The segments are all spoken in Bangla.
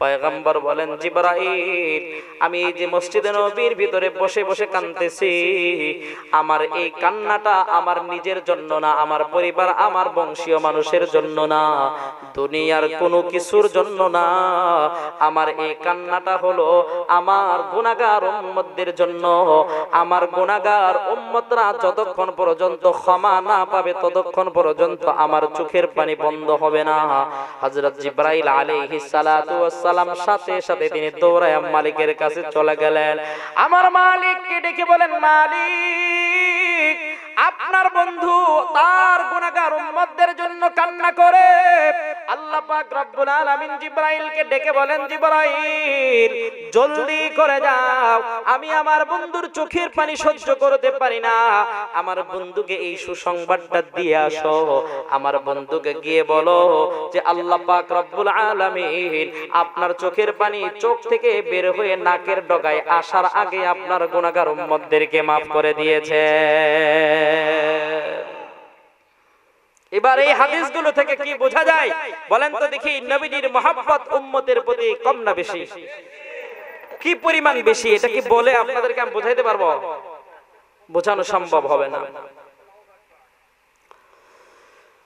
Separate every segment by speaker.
Speaker 1: পয়গম্বর বলেন, জিবরাইল, আমি এই যে মসজিদে নববীর ভিতরে বসে বসে কাঁদতেছি, আমার এই কান্নাটা আমার নিজের জন্য না, আমার পরিবার, আমার বংশীয় মানুষের জন্য না, দুনিয়ার কোনো কিছুর জন্য না। আমার এই কান্নাটা হলো আমার গুনাহগার উম্মতদের জন্য। আমার গুনাহগার উম্মতরা যতক্ষণ পর্যন্ত ক্ষমা না পাবে ততক্ষণ পর্যন্ত আমার চোখের পানি বন্ধ হবে না। হযরত জিবরাইল আলাইহিস সালাতু ওয়াস সালাম সাথে সাথে তিনি দৌড়ায় মালিকের কাছে চলে গেলেন। আমার মালিককে ডেকে বলেন, মালিক, আপনার বন্ধু তার গুনাহগার উম্মতদের জন্য কান্না করে। আল্লাহ পাক রব্বুল আলামিন জিবরাইলকে ডেকে বলেন, জিবরাইল, জলদি করে যাও, আমি আমার বন্ধুর চোখের পানি সহ্য করতে পারি না, আমার বন্ধুকে এই সুসংবাদটা দিয়ে আসো। আমার বন্ধুকে গিয়ে বলো যে আল্লাহ পাক রব্বুল আলামিন আপনার চোখের পানি চোখ থেকে বের হয়ে নাকের ডগায় আসার আগে আপনার গুনাহগার উম্মতদেরকে maaf করে দিয়েছে। এবার এই হাদিসগুলো থেকে কি বোঝা যায় বলেন তো দেখি? নবীজির মহব্বত উম্মতের প্রতি কম না বেশি? কি পরিমাণ বেশি? এটা কি বলে আপনাদেরকে আমি বোঝাইতে পারবো? বোঝানো সম্ভব হবে না।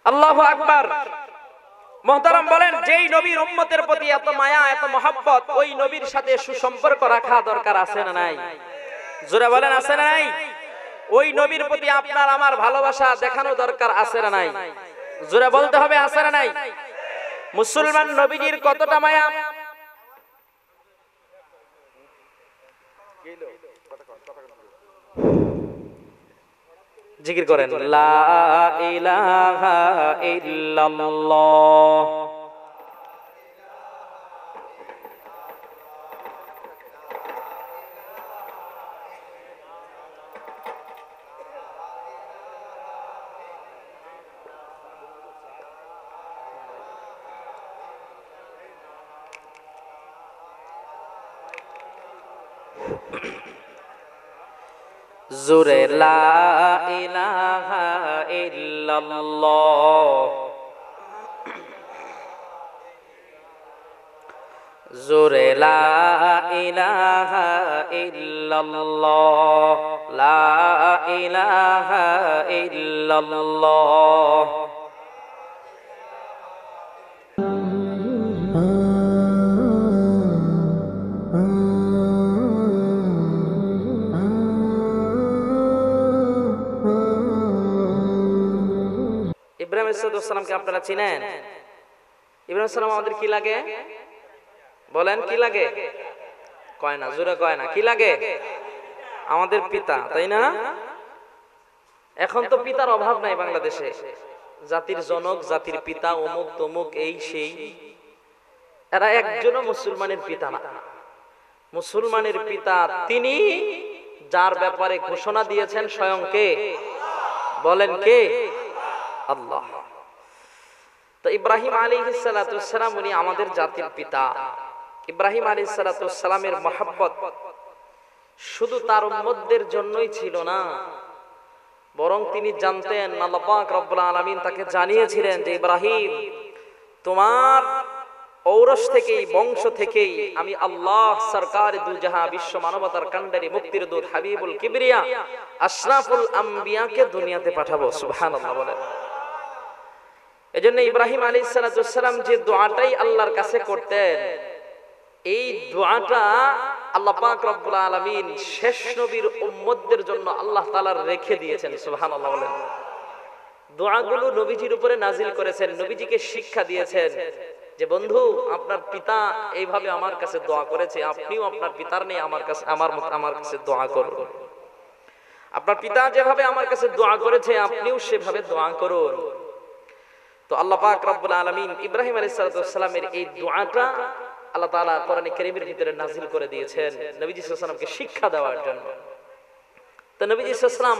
Speaker 1: আল্লাহু আকবার। মুহতারাম বলেন, যেই নবীর উম্মতের প্রতি এত মায়া, এত মহব্বত, ওই নবীর সাথে সুসম্পর্ক রাখা দরকার আছে না নাই? জোরে বলেন, আছে না নাই? ওই নবীর প্রতি আপনার আমার ভালোবাসা দেখানো দরকার আছে না নাই? জোরে বলতে হবে, আছে না নাই? মুসলমান নবীজির কতটা মায়া! জিকির করেন, লা ইলাহা ইল্লাল্লাহ। জোরে লা ইলাহা ইল্লাল্লাহ, জোরে লা ইলাহা ইল্লাল্লাহ, লা ইলাহা ইল্লাল্লাহ। ইব্রাহিম আলাইহিস সালামকে আপনারা চিনেন? ইব্রাহিম সালাম আমাদের কি লাগে বলেন? কি লাগে? কয় না, জোরে কয় না। কি লাগে? আমাদের পিতা, তাই না? এখন তো পিতার অভাব নাই বাংলাদেশে। জাতির জনক, জাতির পিতা, অমুক তমুক, এই সেই। এরা একজনও মুসলমানের পিতা না। মুসলমানের পিতা তিনি যার ব্যাপারে ঘোষণা দিয়েছেন স্বয়ং কে? বলেন কে? আল্লাহ। তো ইব্রাহিম আলাইহিস সালাতু ওয়াস সালাম উনি আমাদের জাতির পিতা। ইব্রাহিম আলাইহিস সালাতু ওয়াস সালামের মহব্বত শুধু তার উম্মতদের জন্যই ছিল না, বরং তিনি জানতেন, আল্লাহ পাক রব্বুল আলামিন তাকে জানিয়েছিলেন যে ইব্রাহিম, তোমার ঔরস থেকেই, বংশ থেকেই আমি আল্লাহ সরকার দু জাহান, বিশ্ব মানবতার কান্ডারি, মুক্তির দূত, হাবিবুল কিবরিয়া, আশরাফুল আম্বিয়াকে দুনিয়াতে পাঠাবো। সুবহানাল্লাহ বলেন। এজন্য ইব্রাহিম আলাইহিস সালাতু ওয়াস সালাম যে দোয়াটাই আল্লাহর কাছে করতেন, এই দোয়াটা আল্লাহ পাক রব্বুল আলামিন শেষ নবীর উম্মতদের জন্য আল্লাহ তাআলা রেখে দিয়েছেন। সুবহানাল্লাহ বলেন। দোয়াগুলো নবীজির উপরে নাজিল করেছেন, নবীজিকে শিক্ষা দিয়েছেন যে বন্ধু, আপনার পিতা এইভাবে আমার কাছে দোয়া করেছে, আপনিও আপনার পিতার নেই আমার কাছে আমার কাছে দোয়া করুন। আপনার পিতা যেভাবে আমার কাছে দোয়া করেছে আপনিও সেভাবে দোয়া করুন। তো আল্লাহ পাক রব্বুল আলামিন ইব্রাহিম আলাইহিস সালামের এই দোয়াটা আল্লাহ তাআলা কোরআনে কারীমের ভিতরে নাজিল করে দিয়েছেন নবীজি সাল্লাল্লাহু আলাইহি ওয়াসাল্লামকে শিক্ষা দেওয়ার জন্য। তো নবীজি সাল্লাল্লাহু আলাইহি ওয়াসাল্লাম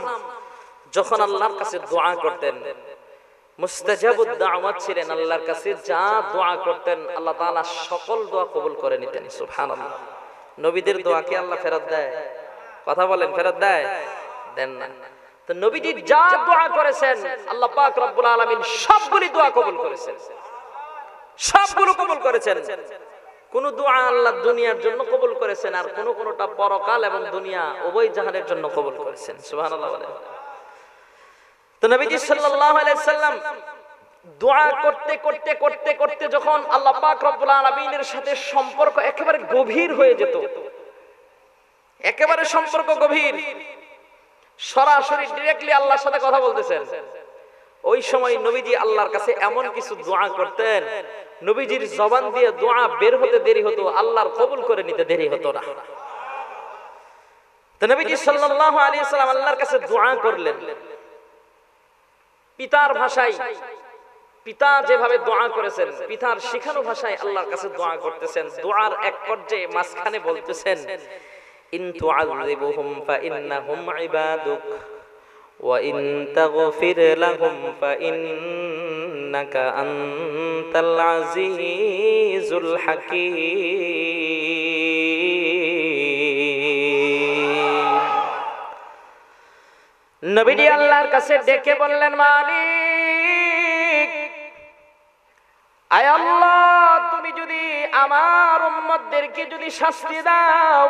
Speaker 1: যখন আল্লাহর কাছে দোয়া করতেন, মুস্তাজাবুদ দাওয়াত ছিলেন, আল্লাহর কাছে যা দোয়া করতেন আল্লাহ তাআলা সকল দোয়া কবুল করে নিতেন। সুবহানাল্লাহ। নবীদের দোয়া কি আল্লাহ ফেরত দেয়? কথা বলেন, ফেরত দেয়? দেন না। তো নবীজি যা দোয়া করেছেন আল্লাহ পাক রব্বুল আলামিন সবগুলি দোয়া কবুল করেছেন, সবগুলো কবুল করেছেন। কোন দোয়া আল্লাহ দুনিয়ার জন্য কবুল করেছেন, আর কোনটা পরকাল এবং দুনিয়া উভয় জাহানের জন্য কবুল করেছেন। সুবহানাল্লাহ বলেন। তো নবীজি সাল্লাল্লাহু আলাইহি সাল্লাম দোয়া করতে করতে করতে করতে যখন আল্লাহ পাক রব্বুল আলামিনের সাথে সম্পর্ক একেবারে গভীর হয়ে যেত, একেবারে সম্পর্ক গভীর, সরাসরি ডাইরেক্টলি আল্লাহর সাথে কথা বলতেছেন, ওই সময় নবীজি আল্লাহর কাছে এমন কিছু দোয়া করতেন, নবীজির জবান দিয়ে দোয়া বের হতে দেরি হতো, আল্লাহর কবুল করে নিতে দেরি হতো না। তো নবীজি সাল্লাল্লাহু আলাইহি সাল্লাম আল্লাহর কাছে দোয়া করলেন পিতার ভাষায়, পিতা যেভাবে দোয়া করেছেন পিতার শিখানো ভাষায় আল্লাহর কাছে দোয়া করতেছেন। দোয়ার এক পর্যায়ে মাঝখানে বলতেছেন, ইন তুআযিবুহুম ফাইন্নাহুম ইবাদুক ওয়া ইন তাগফির লাহুম ফাইন্নাকা আনতাল আজিজুল হাকীম। নবীজি আল্লাহর কাছে ডেকে বললেন, মালিক, আয় আল্লাহ, তুমি যদি আমার উম্মতদেরকে যদি শাস্তি দাও,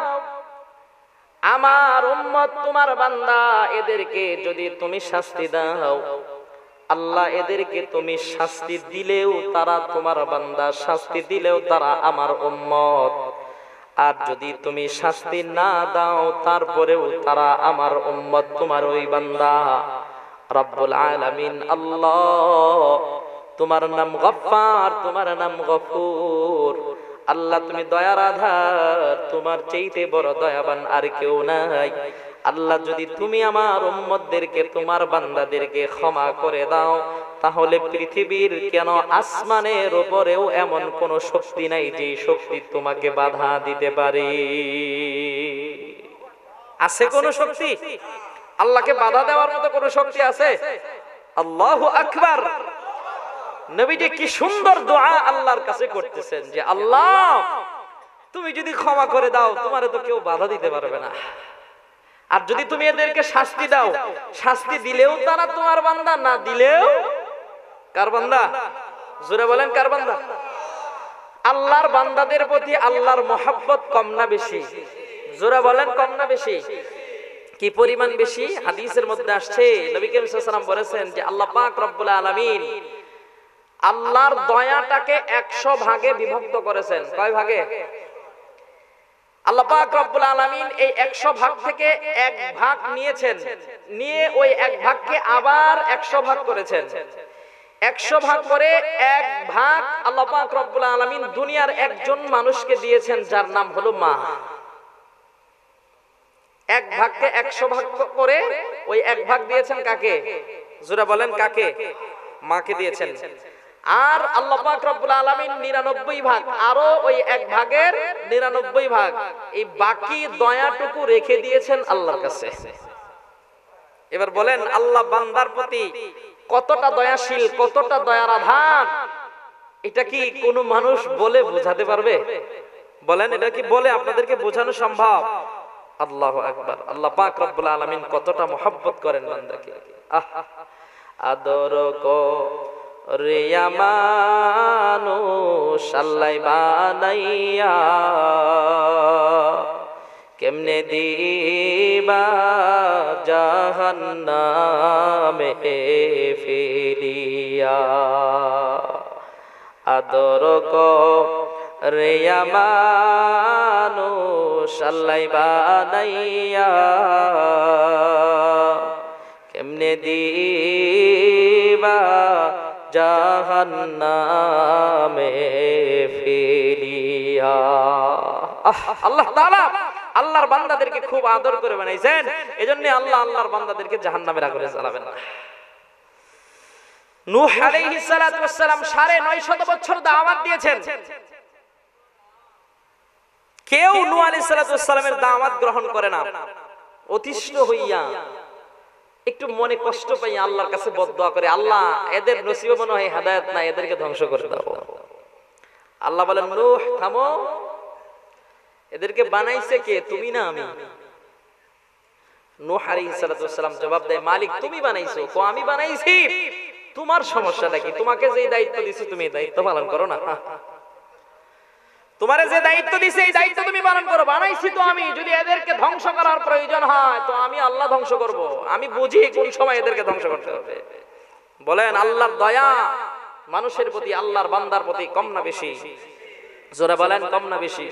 Speaker 1: আমার উম্মত তোমার বান্দা, এদেরকে যদি তুমি শাস্তি দাও, আল্লাহ এদেরকে তুমি শাস্তি দিলেও তারা তোমার বান্দা, শাস্তি দিলেও তারা আমার উম্মত, আর যদি তুমি শাস্তি না দাও তারপরেও তারা আমার উম্মত, তোমার ওই বান্দা। রব্বুল আলামিন আল্লাহ, তোমার নাম গফফার, তোমার নাম গফুর। আল্লাহ তুমি দয়ার আধার, তোমার চাইতে বড় দয়াবান আর কেউ নাই। আল্লাহ যদি তুমি আমার উম্মতদেরকে, তোমার বান্দাদেরকে ক্ষমা করে দাও, তাহলে পৃথিবীর কেন আসমানের উপরেও এমন কোন শক্তি নাই যে শক্তি তোমাকে বাধা দিতে পারে। আছে কোন শক্তি? আল্লাহকে বাধা দেওয়ার মতো কোন শক্তি আছে? আল্লাহু আকবার। নবীজি কি সুন্দর দোয়া আল্লাহর কাছে করতেছেন যে, আল্লাহ তুমি যদি ক্ষমা করে দাও, তোমারে তো কেউ বাধা দিতে পারবে না, আর যদি তুমি এদেরকে শাস্তি দাও, শাস্তি দিলেও তারা তোমার বান্দা, না দিলেও কার বান্দা? জোরে বলেন, কার বান্দা? আল্লাহর বান্দাদের প্রতি আল্লাহর মহব্বত কম না বেশি? জোরে বলেন, কম না বেশি? কি পরিমাণ বেশি? হাদিসের মধ্যে আসছে, নবী করিম সাল্লাল্লাহু আলাইহি ওয়াসাল্লাম বলেছেন যে আল্লাহ পাক রব্বুল আলামিন আল্লাহর দয়াটাকে 100 ভাগে বিভক্ত করেছেন। কয় ভাগে? আল্লাহ পাক রব্বুল আলামিন এই 100 ভাগ থেকে এক ভাগ নিয়েছেন, নিয়ে ওই এক ভাগকে আবার 100 ভাগ করেছেন। 100 ভাগ করে এক ভাগ আল্লাহ পাক রব্বুল আলামিন দুনিয়ার একজন মানুষকে দিয়েছেন, যার নাম হলো মা। এক ভাগকে 100 ভাগ করে ওই এক ভাগ দিয়েছেন কাকে? জোরে বলেন, কাকে? মাকে দিয়েছেন। আর আল্লাহ পাক রব্বুল আলামিন 99 ভাগ, আরো ওই এক ভাগের 99 ভাগ, এই বাকি দয়াটুকু রেখে দিয়েছেন আল্লাহর কাছে। এবার বলেন, আল্লাহ বান্দার প্রতি কতটা দয়াশীল, কতটা দয়ার আধার, এটা কি কোনো মানুষ বলে বোঝাতে পারবে? বলেন, এটা কি বলে আপনাদেরকে বোঝানো সম্ভব? আল্লাহু আকবার। আল্লাহ পাক রব্বুল আলামিন কতটা মহব্বত করেন বান্দাকে। আদর করে মানুষ আল্লাহ বানাইয়া, কেমনে দিবা জাহান্নামে ফেলিয়া। আদর করে মানুষ আল্লাহ বানাইয়া, কেমনে দিবা জাহান্নামে ফেলিয়া। আল্লাহ তাআলা আল্লাহর বান্দাদেরকে খুব আদর করে বানাইছেন, এজন্য আল্লাহ আল্লাহর বান্দাদেরকে জাহান্নামের আগুনে জ্বালাবেন না। নূহ আলাইহিস সালাতু ওয়াস সালাম 950 বছর দাওয়াত দিয়েছেন, কেউ নূহ আলাইহিস সালাতু ওয়াস সালামের দাওয়াত গ্রহণ করে না। অতিষ্ঠ হইয়া, একটু মনে কষ্ট পাইয়া আল্লাহর কাছে বদদোয়া করে, আল্লাহ এদের নসিবে মনে হয় হেদায়েত নাই, এদেরকে ধ্বংস করে দাও। আল্লাহ বলেন, নূহ থামো, এদেরকে বানাইছে কে? তুমি না আমি? নূহ আলাইহিস সালাতু ওয়াস সালাম জবাব দেয়, মালিক তুমি বানাইছো। কো আমি বানাইছি, তোমার সমস্যাটা কি? তোমাকে যেই দায়িত্ব দিছি তুমি এই দায়িত্ব পালন করো না। তোমারে যে দায়িত্ব দিছে এই দায়িত্ব তুমি পালন করো। বানাইছি তো আমি, যদি এদেরকে ধ্বংস করার প্রয়োজন হয় তো আমি আল্লাহ ধ্বংস করব। আমি বুঝি কোন সময় এদেরকে ধ্বংস করতে হবে। বলেন আল্লাহর দয়া মানুষের প্রতি, আল্লাহর বান্দার প্রতি কম না বেশি? জোরে বলেন কম না বেশি?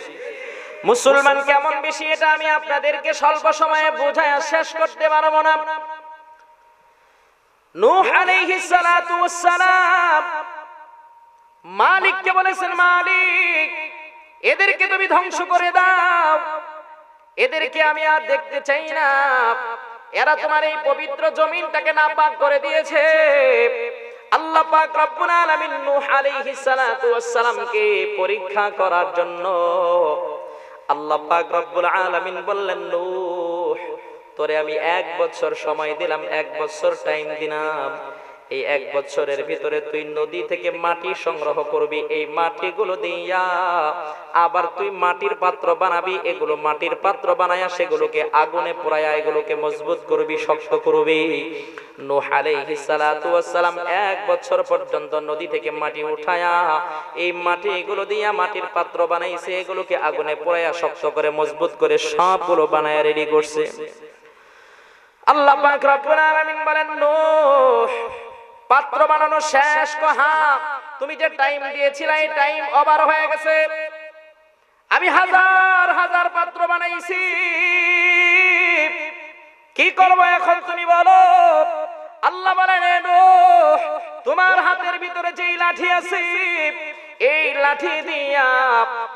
Speaker 1: মুসলমান কেমন বেশি এটা আমি আপনাদেরকে স্বল্প সময়ে বোঝায় শেষ করতে পারবো না। নূহ আলাইহিস সালাতু ওয়াস সালাম মালিককে বলেছেন, মালিক এদেরকে তুমি ধ্বংস করে দাও, এদেরকে আমি আর দেখতে চাই না, এরা তোমার এই পবিত্র জমিনটাকে নাপাক করে দিয়েছে। আল্লাহ পাক রব্বুল আলামিন নূহ আলাইহিস সালাতু ওয়াস সালামকে পরীক্ষা করার জন্য আল্লাহ পাক রব্বুল আলামিন বললেন, নূহ তোরে আমি 1 বছর সময় দিলাম, 1 বছর টাইম দিলাম। এই 1 বছরের ভিতরে তুই নদী থেকে মাটি সংগ্রহ করবি, এই মাটিগুলো দিয়া আবার তুই মাটির পাত্র বানাবি। এগুলো মাটির পাত্র বানায়া সেগুলোকে আগুনে পোড়ায়া এগুলোকে মজবুত করবি, শক্ত করবি। নূহ আলাইহিস সালাতু ওয়াস সালাম 1 বছর পর্যন্ত নদী থেকে মাটি উঠায়া এই মাটি এগুলো দিয়া মাটির পাত্র বানাইছে, এগুলোকে আগুনে পোড়ায়া শক্ত করে মজবুত করে সবগুলো বানায়া রেডি করছে। আল্লাহ পাক রব্বুল আলামিন বলেন, নূহ পাত্র বানানো শেষ। হ্যাঁ, তুমি যে টাইম দিয়েছিলে এই টাইম ওভার হয়ে গেছে। আমি হাজার হাজার পাত্র বানাইছি, কি করব এখন তুমি বলো? আল্লাহ বলেন, নূহ তোমার হাতের ভিতরে যেই লাঠি আছে এই লাঠি দিয়া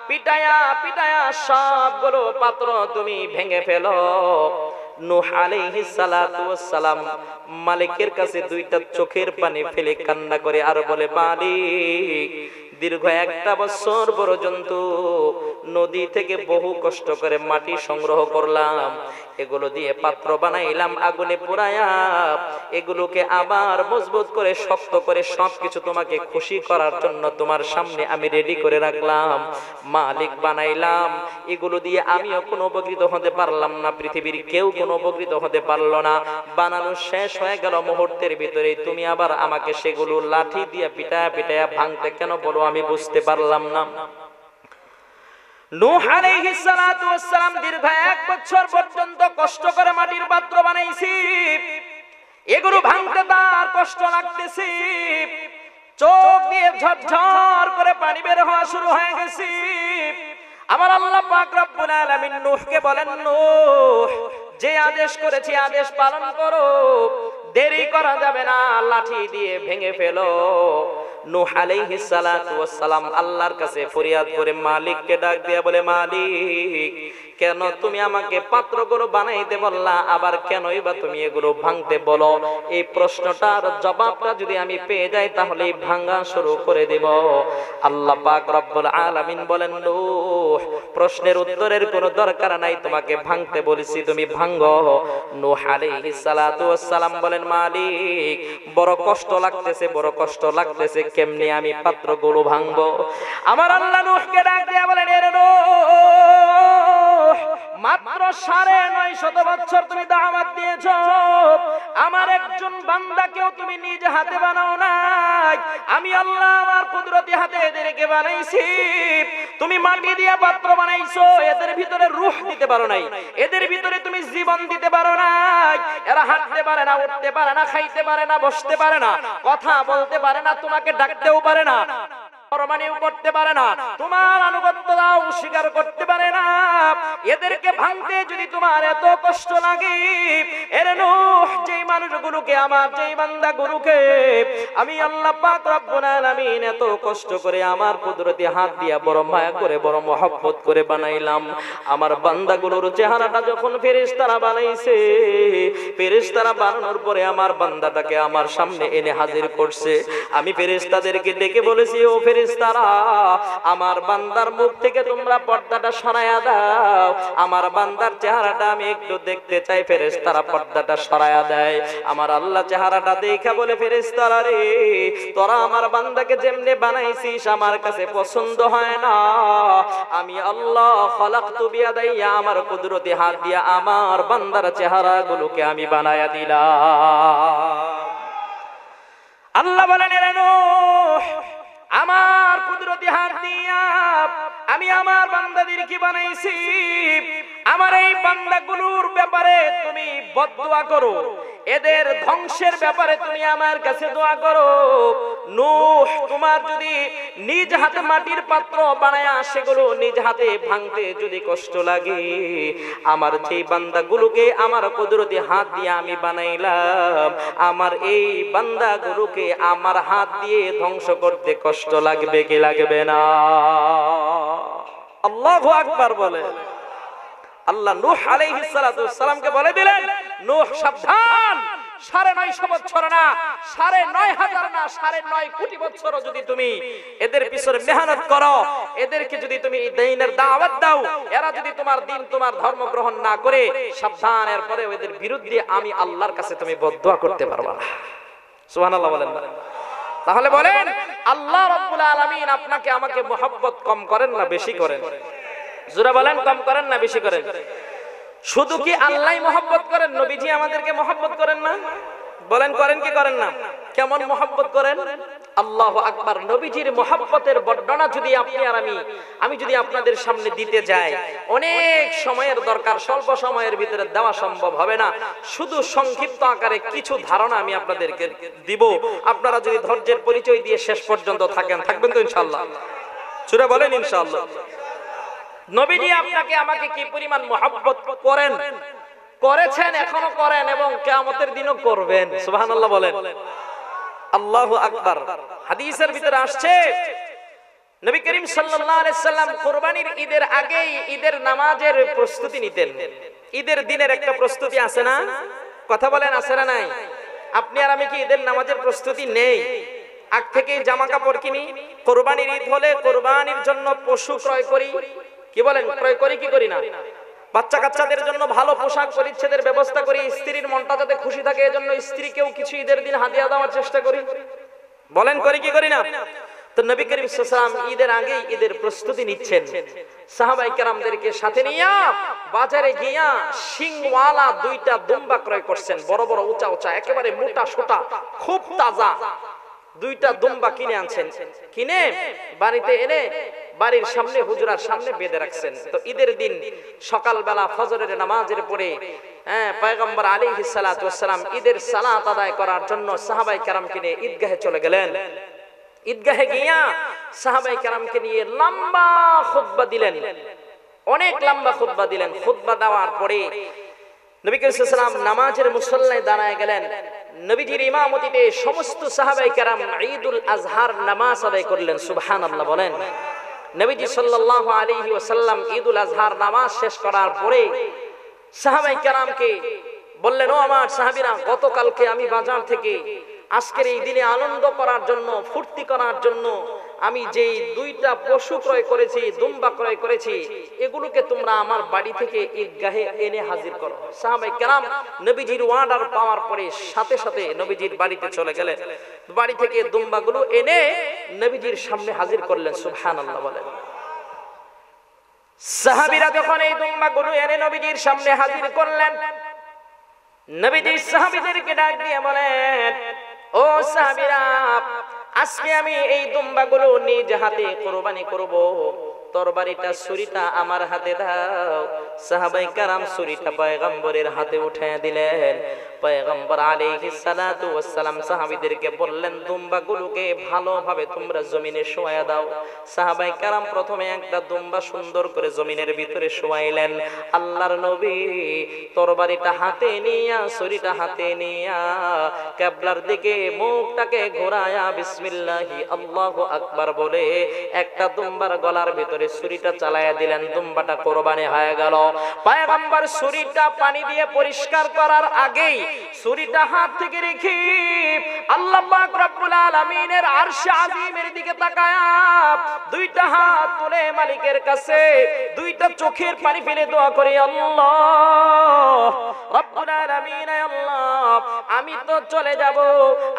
Speaker 1: পিটায়া পিটায়া সবগুলো পাত্র তুমি ভেঙে ফেলো। নূহ আলাইহিস সালাতু ওয়াস সালাম মালিকের কাছে 2টা চোখের পানি ফেলে কান্না করে আর বলে, মালিক দীর্ঘ 1 বছর পর্যন্ত নদী থেকে বহু কষ্ট করে মাটি সংগ্রহ করলাম, এগুলো দিয়ে পাত্র বানাইলাম, আগুনে পোড়ায়া এগুলোকে আবার মজবুত করে শক্ত করে সবকিছু তোমাকে খুশি করার জন্য তোমার সামনে আমি রেডি করে রাখলাম। মালিক বানাইলাম, এগুলো দিয়ে আমিও কোনো উপকৃত হতে পারলাম না, পৃথিবীর কেউ কোনো উপকৃত হতে পারলো না। বানানো শেষ হয়ে গেল মুহূর্তের ভিতরে, তুমি আবার আমাকে সেগুলো লাঠি দিয়ে পিটায়া পিটায়া ভাঙতে কেন বলো? আমি বুঝতে পারলাম না। নূহ আলাইহিস সালাতু ওয়াস সালাম দীর্ঘ 1 বছর পর্যন্ত কষ্ট করে মাটির পাত্র বানাইছি, এগুলো ভাঙতে তার কষ্ট লাগতেছে, চোখ দিয়ে ঝরঝর করে পানি বের হওয়া শুরু হয়ে গেছে। আমার আল্লাহ পাক রব্বুল আলামিন নূহকে বলেন, নূহ যে আদেশ করেছি আদেশ পালন করো, দেরি করা যাবে না, লাঠি দিয়ে ভেঙে ফেলো। নূহ আলাইহিস সালাতু ওয়াস সালাম আল্লাহর কাছে ফরিয়াদ করে মালিককে ডাক দিয়া বলে, মালিক কেন তুমি আমাকে পাত্রগুলো বানাইতে বললা, আবার কেনই বা তুমি এগুলো ভাঙতে বলো? এই প্রশ্নটার জবাবটা যদি আমি পেয়ে যাই তাহলে ভাঙা শুরু করে দেব। আল্লাহ পাক রব্বুল আলামিন বলেন, নূহ প্রশ্নের উত্তরের কোনো দরকার নাই, তোমাকে ভাঙতে বলেছি, তুমি ভাঙো। নূহ আলাইহিস সালাতু ওয়াস সালাম বলেন, মালিক বড় কষ্ট লাগতেছে, বড় কষ্ট লাগতেছে, কেমনে আমি পাত্রগুলো ভাঙবো? আমার আল্লাহ নূহকে ডাক দিয়া বলেন, এরে নূহ মাত্র 950 বছর তুমি দাওয়াত দিয়েছো, আমার একজন বান্দাকেও তুমি নিজ হাতে বানাও নাই, আমি আল্লাহ আমার কুদরতি হাতে এদেরকে বানাইছি। তুমি মাটি দিয়া পাত্র বানাইছো, এদের ভিতরে রূহ দিতে পারো নাই, এদের ভিতরে তুমি জীবন দিতে পারো নাই। এরা হাঁটতে পারে না, উঠতে পারে না, খাইতে পারে না, বসতে পারে না, কথা বলতে পারে না, তোমাকে ডাকতেও পারে না, ফরমানিও করতে পারে না, তোমার আনুগত্য দাও স্বীকার করতে পারে না। এদেরকে ভাঙতে যদি তোমার এত কষ্ট লাগে, এর নূহ যেই মানুষগুলোকে আমার যেই বান্দাগুলোকে আমি আল্লাহ পাক রব্বুল আলামিন এত কষ্ট করে আমার কুদরতি হাত দিয়া বড় মায়া করে বড় মহব্বত করে বানাইলাম, আমার বান্দাগুলোর চেহারাটা যখন ফেরেশতারা বানাইছে, ফেরেশতারা বানানোর পরে আমার বান্দাটাকে আমার সামনে এনে হাজির করছে। আমি ফেরেশতাদেরকে ডেকে বলেছি, ও ফেরেশতারা আমার বান্দার মুখ থেকে তোমরা পর্দাটা সরায়া দাও, আমার বান্দার চেহারাটা আমি একটু দেখতে চাই। ফেরেশতারা পর্দাটা সরায়া দেয়। আমার আল্লাহ চেহারাটা দেখা বলে, ফেরেশতারা রে তোরা আমার বান্দাকে যেমনে বানাইছিস আমার কাছে পছন্দ হয় না, আমি আল্লাহ খলাকতু বিয়াদাইয়া আমার কুদরতি হাত দিয়া আমার বান্দার চেহারাগুলোকে আমি বানায়া দিলাম। আল্লাহ বলেন, এরে নূহ আমার কুদরতি হাত দিয়া আমি আমার বান্দাদেরকে বানাইছি, আমার এই বান্দাগুলোর ব্যাপারে তুমি বদদুয়া করো, এদের ধ্বংসের ব্যাপারে তুমি আমার কাছে দোয়া করো। নূহ, তোমার যদি নিজ হাতে মাটির পাত্র বানায়া সেগুলো নিজ হাতে ভাঙতে যদি কষ্ট লাগে, আমার যে বান্দাগুলোকে আমার কুদরতি হাত দিয়ে আমি বানাইলাম, আমার এই বান্দাগুলোকে আমার হাত দিয়ে ধ্বংস করতে কষ্ট লাগবে কি লাগবে না? আল্লাহু আকবার বলে। আল্লাহ নূহ আলাইহিস সালাতু ওয়াস সালামকে বলে দিলেন, নূহ সাবধান, 950 বছর না, 9,500 না, 9.5 কোটি বছর যদি তুমি এদের পিছনে মেহনত করো, এদেরকে যদি তুমি দ্বীনের দাওয়াত দাও, এরা যদি তোমার দ্বীন তোমার ধর্ম গ্রহণ না করে, সাবধান, এরপরে এদের বিরুদ্ধে আমি আল্লাহর কাছে তুমি বদদুয়া করতে পারবা না। সুবহানাল্লাহ বলেন। তাহলে বলেন, আল্লাহ রাব্বুল আলামিন আপনাকে আমাকে মহব্বত কম করেন না বেশি করেন? জোরে বলেন, কম করেন না বেশি করেন? শুধু কি আল্লাহই মহব্বত করেন, নবীজি আমাদেরকে মহব্বত করেন না? বলেন, করেন কি করেন না? কেমন মহব্বত করেন? আল্লাহু আকবার। নবীজির মহব্বতের বর্ণনা যদি আপনি আর আমি যদি আপনাদের সামনে দিতে যাই, অনেক সময়ের দরকার, স্বল্প সময়ের ভিতরে দেওয়া সম্ভব হবে না। শুধু সংক্ষিপ্ত আকারে কিছু ধারণা আমি আপনাদেরকে দিব। আপনারা যদি ধৈর্যের পরিচয় দিয়ে শেষ পর্যন্ত থাকবেন তো ইনশাআল্লাহ? সূরা বলেন ইনশাআল্লাহ। নবীজি আপনাকে আমাকে কি পরিমাণ মহব্বত করেন, করেছেন, এখনো করেন এবং কিয়ামতের দিনও করবেন। সুবহানাল্লাহ বলেন। আল্লাহু আকবার। হাদিসের ভিতরে আসছে, নবী করিম সাল্লাল্লাহু আলাইহি সাল্লাম কুরবানির ঈদের আগেই ঈদের নামাজের প্রস্তুতি নিতেন। ঈদের দিনের একটা প্রস্তুতি আছে না? কথা বলেন, আছে না নাই? আপনি আর আমি কি ঈদের নামাজের প্রস্তুতি নেই? আগ থেকেই জামা কাপড় কিনি, কুরবানির ঈদ হলে কুরবানির জন্য পশু ক্রয় করি, কি বলেন, ক্রয় করি কি করি না? বাচ্চা কাচ্চাদের জন্য ভালো পোশাক পরিচ্ছদের ব্যবস্থা করি, স্ত্রীর মনটা যাতে খুশি থাকে এজন্য স্ত্রীকেও কিছু ঈদের দিন হাদিয়া দেওয়ার চেষ্টা করি। বলেন, করি কি করি না? তো নবী করিম সাল্লাল্লাহু আলাইহি ওয়াসাল্লাম ঈদের আগেই ঈদের প্রস্তুতি নিচ্ছেন। সাহাবায়ে কেরামদেরকে সাথে নিয়ে বাজারে গিয়া শিংওয়ালা 2টা দুম্বা ক্রয় করছেন, বড় বড় উঁচা উঁচা, একেবারে মোটা সোটা, খুব তাজা 2টা দুম্বা কিনে আনছেন। কিনে বাড়িতে এনে বাড়ির সামনে, হুজরার সামনে বেঁধে রাখছেন। তো ঈদের দিন সকালবেলা ফজরের নামাজের পরে পয়গম্বর আলাইহিস সালাতু ওয়াস সালাম ঈদের সালাত আদায় করার জন্য সাহাবায়ে কেরামকে নিয়ে ঈদগাহে চলে গেলেন। ঈদগাহে গিয়া সাহাবায়ে কেরামকে নিয়ে লম্বা খুতবা দিলেন, অনেক লম্বা খুতবা দিলেন। খুতবা দেওয়ার পরে নবী করিম সাল্লাল্লাহু আলাইহি ওয়াসাল্লাম নামাজের মুসল্লায় দাঁড়ায় গেলেন। নবীজির ইমামতিতে সমস্ত সাহাবায়ে কেরাম ঈদুল আজহার নামাজ আদায় করলেন। সুবহানাল্লাহ বলেন। নবীজি সাল্লাল্লাহু আলাইহি ওয়াসাল্লাম ঈদুল আজহার নামাজ শেষ করার পরে সাহাবায়ে কেরামকে বললেন, ও আমার সাহাবীরা, গতকালকে আমি বাজার থেকে আজকের এই দিনে আনন্দ করার জন্য, ফুর্তি করার জন্য আমি যেই 2টা পশু ক্রয় করেছি, দুম্বা ক্রয় করেছি, এগুলোকে তোমরা আমার বাড়ি থেকে ঈদগাহে এনে হাজির করো। সাহাবায়ে কেরাম নবীজির অর্ডার পাওয়ার পরে সাথে সাথে নবীজির বাড়িতে চলে গেলেন। বাড়ি থেকে দুম্বাগুলো এনে নবীজির সামনে হাজির করলেন। সুবহানাল্লাহ বলেন। সাহাবীরা যখন এই দুম্বাগুলো এনে নবীজির সামনে হাজির করলেন, নবীজি সাহাবীদেরকে ডাক দিয়ে বলেন, ও সাহাবীরা, আজকে আমি এই দুম্বাগুলো নিজ হাতে কুরবানি করব, তরবারিটা ছুরিটা আমার হাতে দাও। সাহাবায়ে কেরাম ছুরিটা পয়গম্বরের হাতে উঠায় দিলেন। পয়গম্বর আলাইহিস সালাতু ওয়াস সালাম সাহাবীদেরকে বললেন, দুম্বাগুলোকে ভালোভাবে তোমরা জমিনে শোয়া দাও। সাহাবায়ে কেরাম প্রথমে একটা দুম্বা সুন্দর করে জমিনের ভিতরে শোয়াইলেন। আল্লাহর নবী তরবারিটা হাতে নিয়া, ছুরিটা হাতে নিয়া কিবলার দিকে মুখটাকে ঘোরায়া বিসমিল্লাহি আল্লাহু আকবার বলে একটা দুম্বার গলার ভিতরে ছুরিটা চালায়া দিলেন। দুম্বাটা কুরবানি হয়ে গেল। পয়গম্বর ছুরিটা পানি দিয়ে পরিষ্কার করার আগেই ছুরিটা হাত থেকে রেখে আল্লাহ পাক রব্বুল আলামিনের আরশে আজিমের দিকে তাকায়া 2টা হাত তুলে মালিকের কাছে 2টা চোখের পানি ফেলে দোয়া করে, আল্লাহ রব্বুল আলামিন, আল্লাহ আমি তো চলে যাব,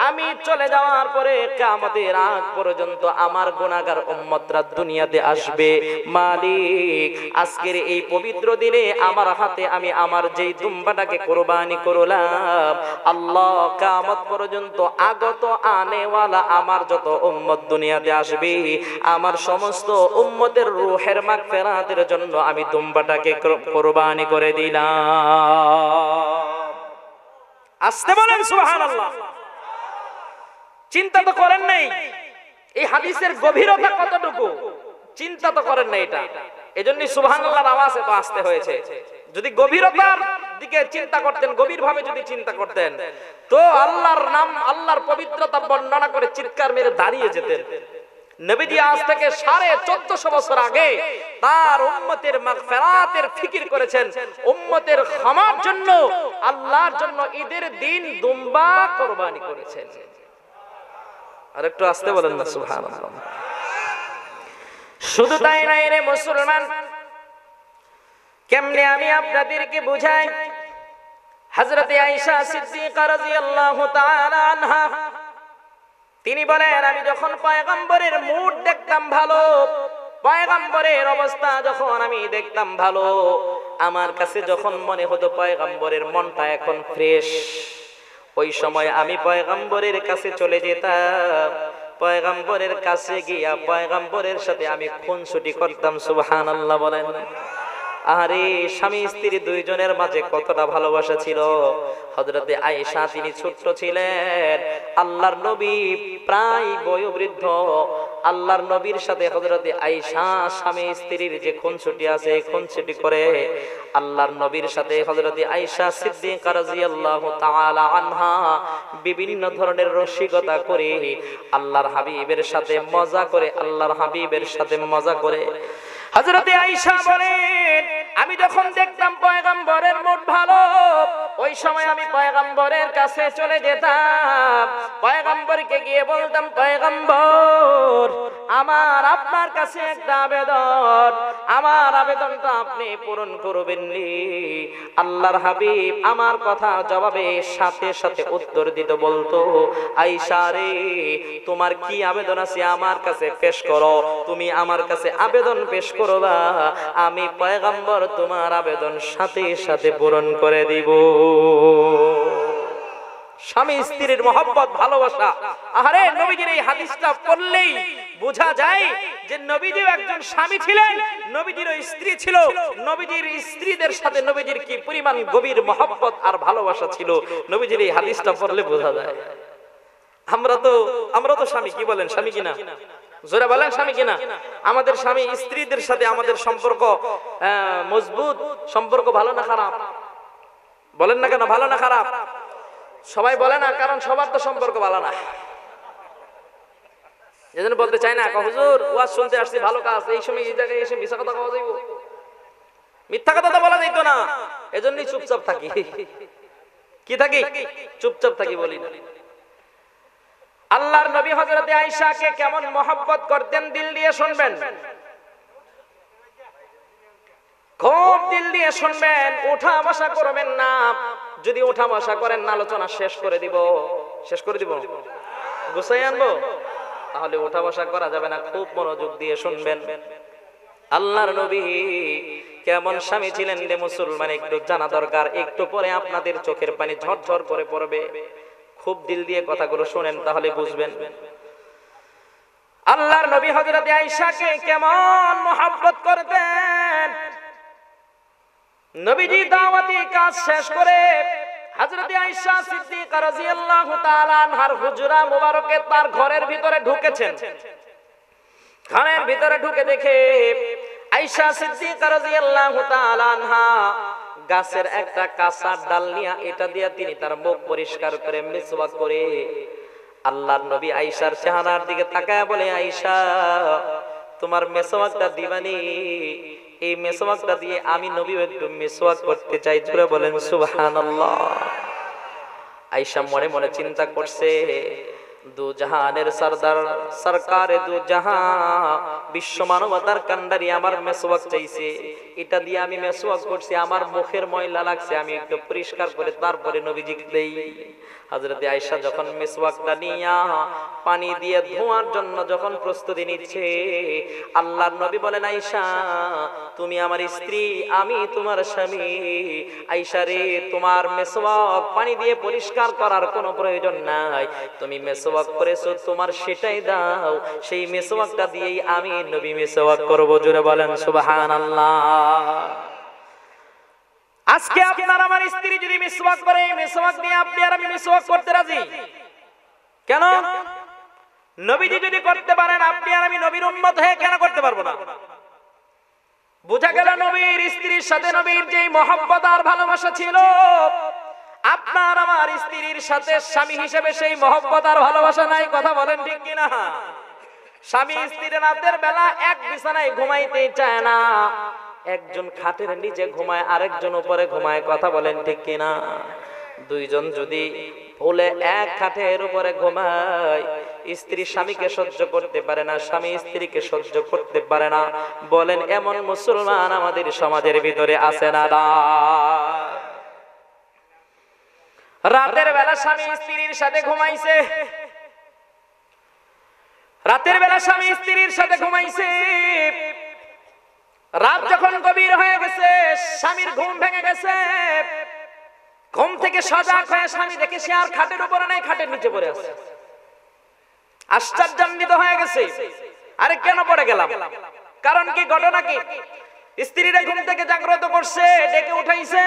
Speaker 1: আমি চলে যাওয়ার পরে কিয়ামতের আগ পর্যন্ত আমার গুনাহগার উম্মতরা দুনিয়াতে আসবে। আসবে। মালিক, আজকের এই পবিত্র দিনে আমার হাতে আমি আমার যেই দুম্বাটাকে কোরবানি করলাম, আল্লাহ কিয়ামত পর্যন্ত আগত আনেওয়ালা আমার যত উম্মত দুনিয়াতে আসবে, আমার সমস্ত উম্মতের রূহের মাগফিরাতের জন্য আমি দুম্বাটাকে কোরবানি করে দিলাম। আসতে বলেন সুবহানাল্লাহ। চিন্তা তো করেন নাই এই হাদিসের গভীরতা কতটুকু, চিন্তা তো করেন না এটা, এজন্যই সুবহানাল্লাহর আওয়াজ এত আসতে হয়েছে। যদি গভীরতার দিকে চিন্তা করতেন, গভীরভাবে যদি চিন্তা করতেন, তো আল্লাহর নাম, আল্লাহর পবিত্রতা বর্ণনা করে চিৎকার মেরে দাঁড়িয়ে যেতেন। নবীজি আজ থেকে 1450 বছর আগে তার উম্মতের মাগফিরাতের ফিকির করেছেন, উম্মতের ক্ষমার জন্য, আল্লাহর জন্য ঈদের দিন দুম্বা কুরবানি করেছেন। আর একটু আস্তে বলেন না সুবহানাল্লাহ। শুধু তাই নাই রে মুসলমান, কেমনে আমি আপনাদেরকে বুঝাই। হযরত আয়েশা সিদ্দিকা রাদিয়াল্লাহু তাআলা আনহা তিনি বলেন, আমি যখন পয়গম্বরের মুড দেখতাম ভালো, পয়গম্বরের অবস্থা যখন আমি দেখতাম ভালো, আমার কাছে যখন মনে হতো পয়গম্বরের মনটা এখন ফ্রেশ, ওই সময় আমি পয়গম্বরের কাছে চলে যেতাম। পয়গম্বরের কাছে গিয়া পয়গম্বরের সাথে আমি খুনসুটি করতাম। সুবহানাল্লাহ বলেন। আরে স্বামী স্ত্রী দুইজনের মাঝে কতটা ভালোবাসা ছিল। হযরতে আয়েশা তিনি ছোট্ট ছিলেন, আল্লাহর নবী প্রায় বয়োবৃদ্ধ। আল্লাহর নবীর সাথে হযরতে আয়েশা স্বামী স্ত্রীর যে খুনসুটি আছে, খুনসুটি করে আল্লাহর নবীর সাথে হযরতে আয়েশা সিদ্দিকা রাদিয়াল্লাহু তাআলা আনহা বিভিন্ন ধরনের রসিকতা করে আল্লাহর হাবিবের সাথে মজা করে, আল্লাহর হাবিবের সাথে মজা করে। হযরতে আয়েশা বলেন, আমি যখন দেখতাম পয়গম্বরের মুড ভালো, ওই সময় আমি পয়গম্বরের কাছে চলে যেতাম। পয়গম্বরকে গিয়ে বলতাম, পয়গম্বর, আমার আপনার কাছে একটা আবেদন, আমার আবেদনটা আপনি পূরণ করবেন নি। আল্লাহর হাবিব আমার কথা জবাবে সাথে সাথে উত্তর দিতে বলতো, আয়েশা রে, তোমার কি আবেদন আছে আমার কাছে পেশ করো, তুমি আমার কাছে আবেদন পেশ করবা, আমি পয়গম্বর তোমার আবেদন সাথে সাথে পূরণ করে দিব। স্বামী স্ত্রীর মহব্বত, ভালোবাসা। আরে নবীজির এই হাদিসটা পড়লেই বোঝা যায় যে নবীজিও একজন স্বামী ছিলেন, নবীজিরও স্ত্রী ছিল, নবীজির স্ত্রীদের সাথে নবীজির কি পরিমাণ গভীর মহব্বত আর ভালোবাসা ছিল, নবীজির এই হাদিসটা পড়লে বোঝা যায়। আমরা তো স্বামী, কি বলেন, স্বামী কিনা? জোরে বলেন, স্বামী কিনা? আমাদের স্বামী স্ত্রীদের সাথে আমাদের সম্পর্ক মজবুত, সম্পর্ক ভালো না খারাপ? বলেন না কেন, ভালো না খারাপ? সবাই বলে না, কারণ সবার তো সম্পর্ক ভালো না। এজন্য বলতে চাই না, হুজুর ওয়াজ শুনতে আসছি, ভালো কাজ, এই সময় এই জায়গায় এসে মিথ্যা কথা বলা যাইব? মিথ্যা কথা তো বলা যাইত না, এজন্যই চুপচাপ থাকি। কি থাকি? চুপচাপ থাকি, বলি না। আল্লাহর নবী হযরতে আয়েশাকে কেমন মহব্বত করতেন দিল দিয়ে শুনবেন, খুব দিল দিয়ে শুনবেন, উঠা বসা করবেন না। যদি উঠা বসা করেন না, আলোচনা শেষ করে দিব, গুছাই আনবো, তাহলে উঠা বসা করা যাবে না। খুব মনোযোগ দিয়ে শুনবেন। আল্লাহর নবী কেমন স্বামী ছিলেন রে মুসলমান, একটু জানা দরকার। একটু পরে আপনাদের চোখের পানি ঝরঝর করে পড়বে। খুব দিল দিয়ে কথাগুলো শুনেন, তাহলে বুঝবেন। আল্লাহর নবী হযরতে আয়েশাকে কেমন মহব্বত করতেন। নবীজি দাওয়াতি কাজ শেষ করে হযরতে আয়েশা সিদ্দিকা রাদিয়াল্লাহু তাআলা আনহার হুজরা মুবারকে তার ঘরের ভিতরে ঢুকেছেন। ঘরের ভিতরে ঢুকে দেখে আয়েশা সিদ্দিকা রাদিয়াল্লাহু তাআলা আনহা গাছের একটা কাঁচা ডাল নিয়ে এটা দিয়ে তিনি তার মুখ পরিষ্কার করে মিসওয়াক করে আল্লাহর নবী আয়েশার চেহারার দিকে তাকায় বলে, আয়েশা, তোমার মিসওয়াকটা দিবানি? এই মিসওয়াকটা দিয়ে আমি নবী একটু মিসওয়াক করতে চাই। জোরে বলেন সুবহানাল্লাহ। আয়েশা মনে মনে চিন্তা করছে, দু জাহানের সরদার সরকারে দু জাহান বিশ্ব মানবতার কান্ডারি আমার মেসওয়াক চাইছে, এটা দিয়ে আমি মেসওয়াক করছি, আমার মুখের ময়লা লাগছে, আমি একটু পরিষ্কার করে তারপরে নবীজিকে দেই। হযরত আয়েশা যখন মেসওয়াকটা নিয়া পানি দিয়ে ধোয়ার জন্য যখন প্রস্তুতি নিচ্ছে, আল্লাহর নবী বলেন, আয়েশা তুমি আমার স্ত্রী, আমি তোমার স্বামী। আয়েশা রে, তোমার মেসওয়াক পানি দিয়ে পরিষ্কার করার কোনো প্রয়োজন নাই, তুমি মেসওয়াক করেছো, তোমার সেটাই দাও, সেই মেসওয়াকটা দিয়েই আমি নবী মেসওয়াক করব। জোরে বলেন সুবহানাল্লাহ। আজকে আপনার আমার স্ত্রী যদি মিসওয়াক করে, মিসওয়াক দিয়ে আপনি আর আমি মিসওয়াক করতে রাজি কেন? নবীজি যদি করতে পারেন, আপনি আর আমি নবীর উম্মত হয়ে কেন করতে পারবো না? বোঝা গেল নবীর স্ত্রীর সাথে নবীর যে মহব্বত আর ভালোবাসা ছিল, আপনার আমার স্ত্রীর সাথে স্বামী হিসেবে সেই মহব্বত আর ভালোবাসা নাই। কথা বলেন ঠিক কিনা? স্বামী স্ত্রী রাতের বেলা এক বিছানায় ঘুমাইতে চায় না, একজন খাটের নিচে ঘুমায়, আরেকজন উপরে ঘুমায়। কথা বলেন ঠিক কিনা? দুইজন যদি ভুলে এক খাটের উপরে ঘুমায়, স্ত্রী স্বামীকে সহ্য করতে পারে না, স্বামী স্ত্রীকে সহ্য করতে পারে না। বলেন এমন মুসলমান আমাদের সমাজের ভিতরে আছে না? রাতের বেলা স্বামী স্ত্রীর সাথে ঘুমাইছে, রাতের বেলা স্বামী স্ত্রীর সাথে ঘুমাইছে, রাত যখন গভীর হয়ে গেছে, স্বামীর ঘুম ভেঙে গেছে, ঘুম থেকে সজাগ হয়ে স্বামী দেখে সে আর খাটের উপরে নাই, খাটের নিচে পড়ে আছে। আশ্চর্যান্বিত হয়ে গেছে, আরে কেন পড়ে গেলাম? কারণ কি, ঘটনা কি? স্ত্রীরা ঘুম থেকে জাগ্রত করছে, ডেকে উঠাইছে,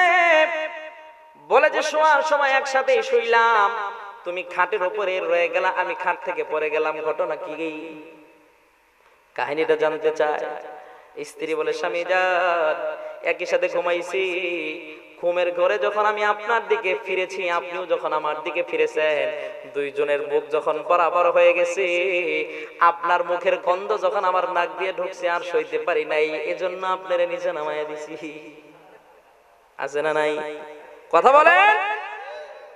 Speaker 1: বলে যে শোয়ার সময় একসাথে শুইলাম, তুমি খাটের উপরে রয়ে গেলা, আমি খাট থেকে পড়ে গেলাম, ঘটনা কি? কাহিনীটা জানতে চায়। স্ত্রী বলে, স্বামী যান, একই সাথে ঘুমাইছি, ঘুমের ঘরে যখন আমি আপনার দিকে ফিরেছি, আপনিও যখন আমার দিকে ফিরেছেন, দুইজনের মুখ যখন বরাবর হয়ে গেছে, আপনার মুখের গন্ধ যখন আমার নাক দিয়ে ঢুকছে, আর সইতে পারি নাই, এজন্য আপনারে নিচে নামাইয়া দিছি। আছে না নাই? কথা বলেন।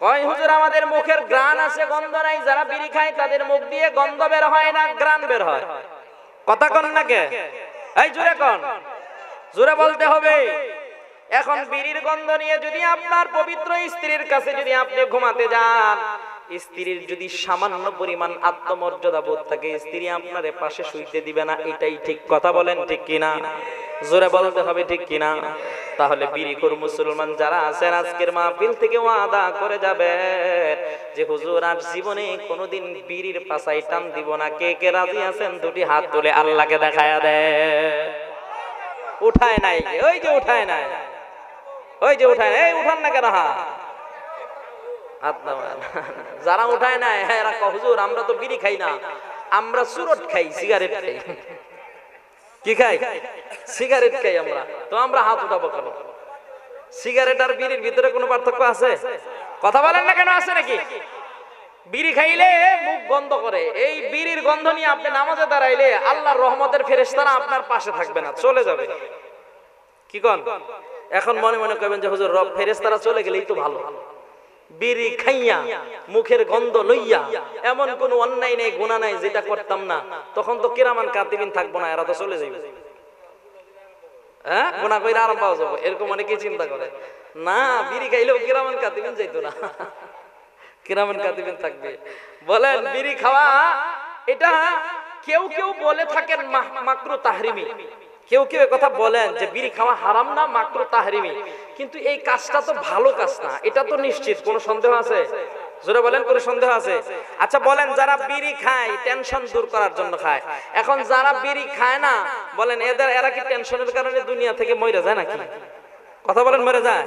Speaker 1: কয় হুজুর আমাদের মুখের ঘ্রাণ আছে, গন্ধ নাই। যারা বিড়ি খায় তাদের মুখ দিয়ে গন্ধ বের হয় না, ঘ্রাণ বের হয়। কথা কন না কে? এই জোরে কন, জোরে বলতে হবে। এখন বিড়ির গন্ধ নিয়ে যদি আপনার পবিত্র স্ত্রীর কাছে যদি আপনি ঘুমাতে যান, স্ত্রীর যদি সামান্য পরিমাণ আত্মমর্যাদা বোধ থাকে, স্ত্রী আপনার পাশে শুইতে দিবে না। এটাই ঠিক। কথা বলেন ঠিক কিনা? জোরে বলতে হবে ঠিক কিনা? তাহলে বিড়িখোর মুসলমান যারা আছেন, আজকের মাহফিল থেকে ওয়াদা করে যাবেন যে হুজুর আর জীবনে কোনোদিন বিড়ির পাছায় টান দিব না। কে কে রাজি আছেন দুটি হাত তুলে আল্লাহকে দেখায়া দেয়। উঠায় নাই, ওই যে উঠায় নাই, ওই যে উঠায় নাই, এই উঠান না কেন? যারা উঠায় নাই এরা কয় হুজুর আমরা তো বিড়ি খাই না, আমরা চুরট খাই, সিগারেট খাই। কি খাই? সিগারেট খাই আমরা। তো আমরা হাত উঠাবো কেন? সিগারেট আর বিড়ির ভিতরে কোনো পার্থক্য আছে? কথা বলেন না কেন? আছে নাকি? বিড়ি খাইলে মুখ গন্ধ করে, এই বিড়ির গন্ধ নিয়ে আপনি নামাজে দাঁড়াইলে আল্লাহর রহমতের ফেরেশতারা আপনার পাশে থাকবে না, চলে যাবে। কি কোন? এখন মনে মনে কইবেন যে হুজুর রব ফেরেশতারা চলে গেলেই তো ভালো। বিড়ি খাইয়া মুখের গন্ধ লইয়া এমন কোন অন্যায় নেই, গুনাহ নাই যেটা করতাম না, তখন তো কিরামান কাতিবিন থাকবো না, এরা তো চলে যাবে। হ্যাঁ, গুনাহ কইরা আরাম পাওয়া যাবে, এরকম অনেকেই চিন্তা করে। না, বিড়ি খাইলেও কিরামান কাতিবিন যাইতো না, কিরামান কাতিবিন থাকবে। বলেন বিড়ি খাওয়া এটা কেউ কেউ বলে থাকেন মাকরু তাহরিমি, কেউ কেউ কথা বলেন যে বিড়ি খাওয়া হারাম না, মাকরু তাহরিমি, কিন্তু এই কাজটা তো ভালো কাজ না, এটা তো নিশ্চিত। কোনো সন্দেহ আছে? জোরে বলেন, কোনো সন্দেহ আছে? আচ্ছা বলেন, যারা বিড়ি খায় টেনশন দূর করার জন্য খায়, এখন যারা বিড়ি খায় না, বলেন এরা কি টেনশনের কারণে দুনিয়া থেকে মরে যায় নাকি? কথা বলেন, মরে যায়?